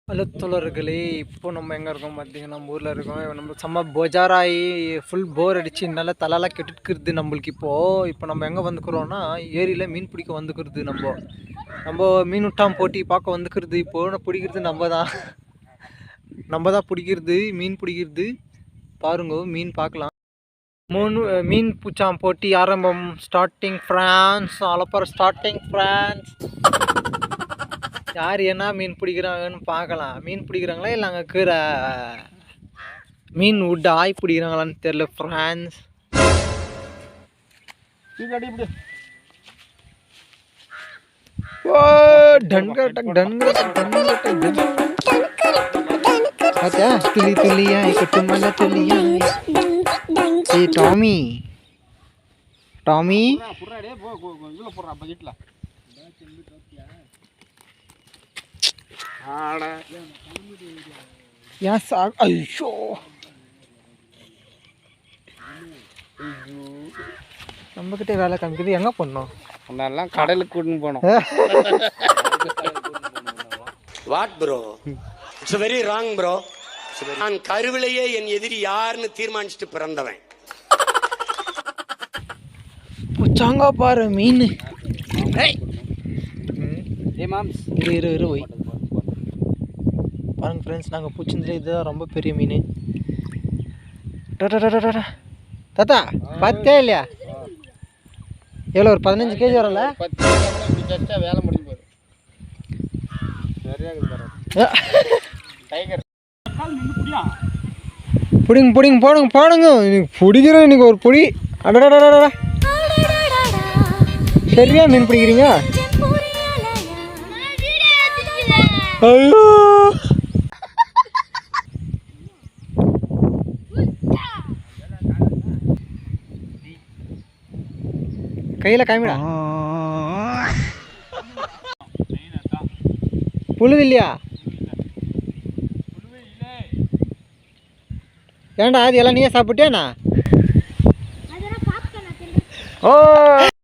Hello தோழர்களே, இப்போ நம்ம எங்கே இருக்கோம் பார்த்தீங்கன்னா, நம்ம ஊரில் இருக்கோம். நம்ம செம்ம பஜாராகி ஃபுல் போர் அடிச்சு என்னால் தலைலாம் கெட்டுக்கிறது நம்மளுக்கு. இப்போ நம்ம எங்கே வந்துக்கிறோன்னா, ஏரியில் மீன் பிடிக்க வந்துக்கிறது. நம்ம மீன் விட்டாம் போட்டி பார்க்க வந்துக்கிறது. இப்போது பிடிக்கிறது நம்ம தான் பிடிக்கிறது, மீன் பிடிக்கிறது. பாருங்க, மீன் பார்க்கலாம். மீன் பூச்சாம் போட்டி ஆரம்பம். ஸ்டார்டிங் ஃப்ரான்ஸ், ஆலப்பர் ஸ்டார்டிங் ஃப்ரான்ஸ். யார் என்ன மீன் பிடிக்கிறாங்கன்னு பார்க்கலாம். மீன் பிடிக்கிறாங்களா இல்லை அங்கே இருக்கிற மீன் விட்டு ஆய் பிடிக்கிறாங்களான்னு தெரியல. ஃப்ரான்ஸ் துளி துளியா கொட்டுமல்ல துளியா. டாமி டாமி ஐயோ, நம்ம கிட்டே வேலை காமிக்குது. எங்க போனோம்? அதெல்லாம் கடலுக்கு கூட்டின்னு போனோம். What bro, it's very wrong bro. நான் கருவிலேயே என் எதிரி யாருன்னு தீர்மானிச்சுட்டு பிறந்தவன். புச்சாங்க பாரு மீன். இரு போய் பாருங்க ஃப்ரெண்ட்ஸ், நாங்கள் பிடிச்சிருந்ததுல இதுதான் ரொம்ப பெரிய மீன். தாத்தா பார்த்தே இல்லையா? எவ்வளோ, ஒரு 15 கேஜி வரல? வேலை முடியும் போது பிடிங்க போடுங்க. பிடிக்கிறேன் இன்னைக்கு ஒரு பொடி. அடடா, சரியா மீன் பிடிக்கிறீங்க? ஐயோ, கையில் காமிடா. புழு இல்லையா? ஏன்டா அது எல்லாம் நீயே சாப்பிட்டேண்ணா? ஓ,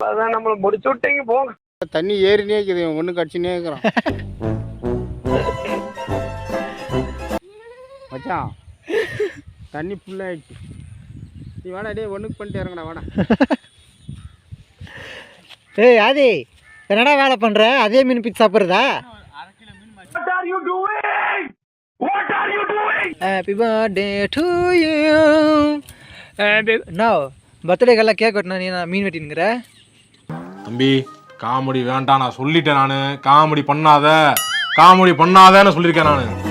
அதான் நம்மளை முடிச்சு விட்டீங்க போங்க. தண்ணி ஏறினே இருக்குது, ஒன்று கடிச்சுனே இருக்கிறான். மச்சான் தண்ணி ஃபுல்லாகிடுச்சு. நீ வாடா டே, ஒன்றுக்கு பண்ணிட்டு இறங்கடா வாடா. ஏய் ஆதி, என்னடா வேலை பண்ணுற? அதே மீன் பிச்சு சாப்பிட்றதா? Happy birthday to you. No, பர்த்டேக்கெல்லாம் கேக் வெட்டினா நீ மீன் வெட்டினுங்கிற? தம்பி காமெடி வேண்டாம், நான் சொல்லிட்டேன். நான் காமெடி பண்ணாதன்னு சொல்லியிருக்கேன் நான்.